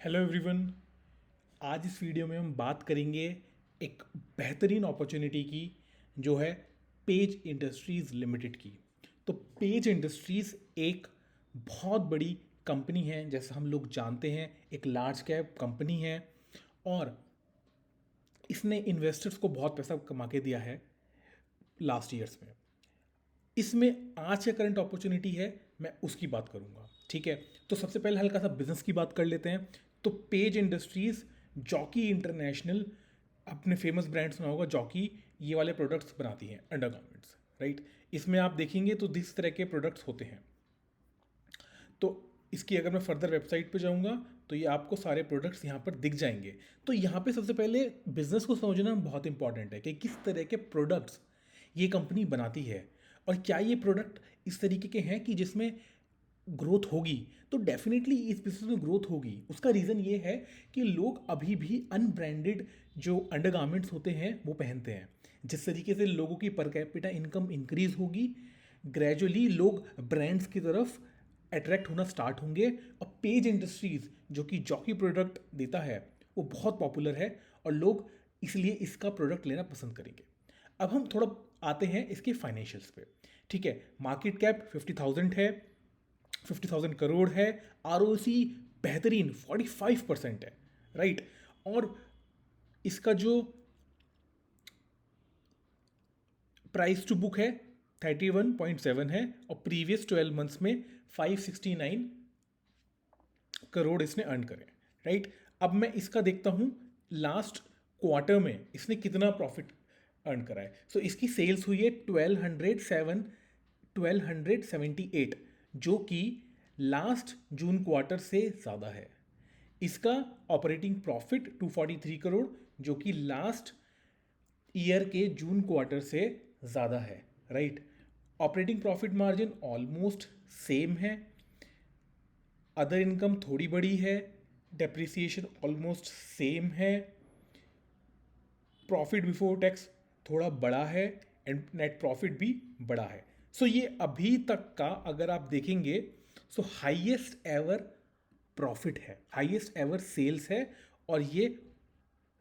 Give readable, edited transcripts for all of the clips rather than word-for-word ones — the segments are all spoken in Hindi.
Hello everyone. आज इस वीडियो में हम बात करेंगे एक बेहतरीन अपॉर्चुनिटी की, जो है पेज इंडस्ट्रीज़ लिमिटेड की। तो पेज इंडस्ट्रीज़ एक बहुत बड़ी कंपनी है, जैसा हम लोग जानते हैं, एक लार्ज कैप कंपनी है। और इसने इन्वेस्टर्स को बहुत पैसा कमा के दिया है लास्ट ईयर्स में। इसमें आज क्या करंट अपॉर्चुनिटी है, मैं उसकी बात करूंगा। ठीक है, तो सबसे पहले हल्का सा बिजनेस की बात कर लेते हैं। तो पेज इंडस्ट्रीज जॉकी इंटरनेशनल, अपने फेमस ब्रांड सुना होगा जॉकी, ये वाले प्रोडक्ट्स बनाती हैं, अंडरगारमेंट्स, राइट। इसमें आप देखेंगे तो इस तरह के प्रोडक्ट्स होते हैं। तो इसकी अगर मैं फर्दर वेबसाइट पे जाऊंगा तो ये आपको सारे प्रोडक्ट्स यहाँ पर दिख जाएंगे। तो यहाँ पे सबसे पहले बिजनेस को समझना बहुत इंपॉर्टेंट है कि किस तरह के प्रोडक्ट्स ये कंपनी बनाती है, और क्या ये प्रोडक्ट इस तरीके के हैं कि जिसमें ग्रोथ होगी। तो डेफिनेटली इस बिजनेस में ग्रोथ होगी। उसका रीज़न ये है कि लोग अभी भी अनब्रांडेड जो अंडरगारमेंट्स होते हैं वो पहनते हैं। जिस तरीके से लोगों की पर कैपिटा इनकम इंक्रीज होगी, ग्रेजुअली लोग ब्रांड्स की तरफ अट्रैक्ट होना स्टार्ट होंगे। और पेज इंडस्ट्रीज जो कि जॉकी प्रोडक्ट देता है वो बहुत पॉपुलर है, और लोग इसलिए इसका प्रोडक्ट लेना पसंद करेंगे। अब हम थोड़ा आते हैं इसके फाइनेंशियल्स पे। ठीक है, मार्केट कैप 50,000 है, 50,000 करोड़ है। आर बेहतरीन 45% है, राइट। और इसका जो प्राइस टू बुक है 31.7 है, और प्रीवियस 12 मंथ्स में 569 करोड़ इसने अर्न करे, राइट। अब मैं इसका देखता हूँ लास्ट क्वार्टर में इसने कितना प्रॉफिट अर्न करा है। सो इसकी सेल्स हुई है 1278, जो कि लास्ट जून क्वार्टर से ज़्यादा है। इसका ऑपरेटिंग प्रॉफिट 243 करोड़, जो कि लास्ट ईयर के जून क्वार्टर से ज़्यादा है, right. Operating profit margin almost same है। अदर इनकम थोड़ी बड़ी है, डेप्रिसिएशन ऑलमोस्ट सेम है, प्रॉफिट बिफोर टैक्स थोड़ा बड़ा है, एंड नेट प्रॉफिट भी बड़ा है। सो ये अभी तक का अगर आप देखेंगे सो हाईएस्ट एवर प्रॉफिट है, हाईएस्ट एवर सेल्स है। और ये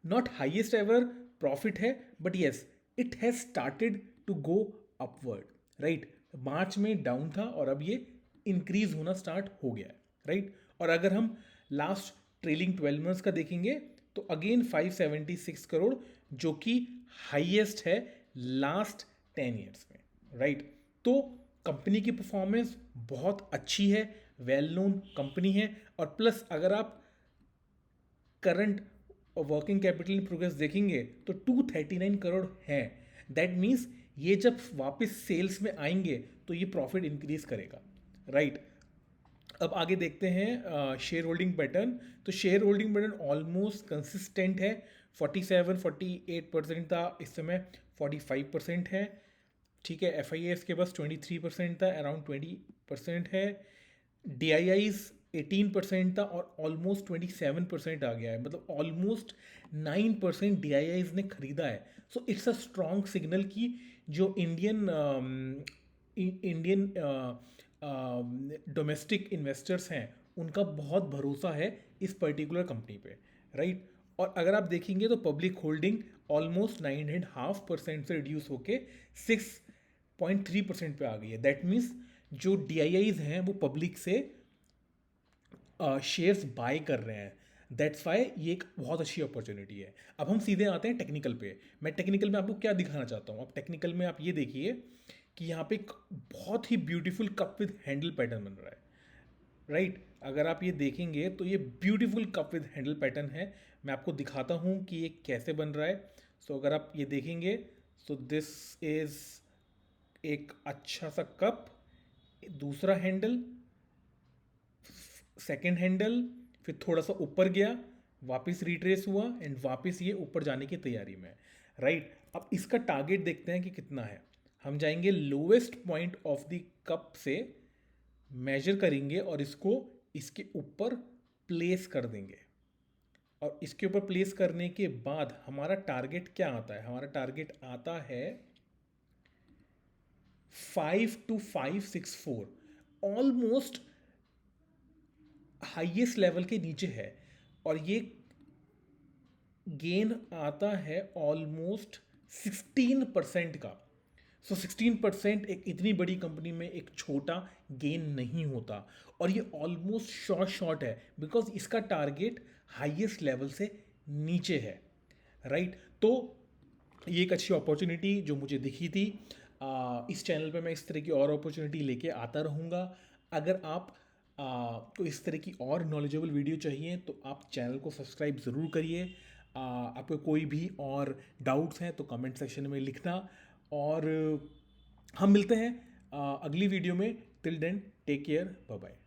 नॉट हाईएस्ट एवर प्रॉफिट है, but yes it has started to go upward, right. मार्च में डाउन था और अब ये इंक्रीज होना स्टार्ट हो गया है, राइट। और अगर हम लास्ट ट्रेलिंग 12 मंथ्स का देखेंगे तो अगेन 576 करोड़, जो कि हाईएस्ट है लास्ट 10 ईयर्स में, राइट। तो कंपनी की परफॉर्मेंस बहुत अच्छी है, वेल नोन कंपनी है। और प्लस अगर आप current working capital in progress देखेंगे तो 239 करोड़ है। दैट मीन्स ये जब वापस सेल्स में आएंगे तो ये प्रॉफिट इंक्रीज करेगा, राइट। अब आगे देखते हैं शेयर होल्डिंग पैटर्न। तो share holding pattern almost consistent है, 47-48% था, इस समय 45% है। ठीक है, एफ आई एस के पास 23% था, अराउंड 20% है। डी आई आईज 18% था और ऑलमोस्ट 27% आ गया है, मतलब ऑलमोस्ट 9% डी आई आईज ने खरीदा है। So it's a strong signal कि जो इंडियन डोमेस्टिक इन्वेस्टर्स हैं उनका बहुत भरोसा है इस पर्टिकुलर कंपनी पे, राइट। और अगर आप देखेंगे तो पब्लिक होल्डिंग ऑलमोस्ट 9.5% से रिड्यूस होके 6.3% पे आ गई है। दैट मीन्स जो डी आई आईज हैं वो पब्लिक से शेयर्स बाय कर रहे हैं। दैट्स वाई ये एक बहुत अच्छी अपॉर्चुनिटी है। अब हम सीधे आते हैं टेक्निकल पे। मैं टेक्निकल में आपको क्या दिखाना चाहता हूँ, अब टेक्निकल में आप ये देखिए कि यहाँ पे एक बहुत ही beautiful cup with handle pattern बन रहा है, राइट। अगर आप ये देखेंगे तो ये beautiful cup with handle pattern है। मैं आपको दिखाता हूँ कि ये कैसे बन रहा है। सो अगर आप ये देखेंगे सो दिस इज़ एक अच्छा सा कप, दूसरा हैंडल, सेकंड हैंडल, फिर थोड़ा सा ऊपर गया, वापस रिट्रेस हुआ, एंड वापस ये ऊपर जाने की तैयारी में, राइट। अब इसका टारगेट देखते हैं कि कितना है। हम जाएंगे lowest point of the cup से मेजर करेंगे और इसको इसके ऊपर प्लेस कर देंगे। और इसके ऊपर प्लेस करने के बाद हमारा टारगेट क्या आता है, हमारा टारगेट आता है 52564, ऑलमोस्ट हाईएस्ट लेवल के नीचे है। और ये गेन आता है ऑलमोस्ट 16% का। सो 16% एक इतनी बड़ी कंपनी में एक छोटा गेन नहीं होता, और ये ऑलमोस्ट शॉर्ट है बिकॉज इसका टारगेट हाईएस्ट लेवल से नीचे है, राइट। तो ये एक अच्छी अपॉर्चुनिटी जो मुझे दिखी थी। इस चैनल पे मैं इस तरह की और अपॉर्चुनिटी लेके आता रहूँगा। अगर आप को इस तरह की और नॉलेजेबल वीडियो चाहिए तो आप चैनल को सब्सक्राइब ज़रूर करिए। आपको कोई भी और डाउट्स हैं तो कमेंट सेक्शन में लिखना, और हम मिलते हैं अगली वीडियो में। Till then take care, bye bye.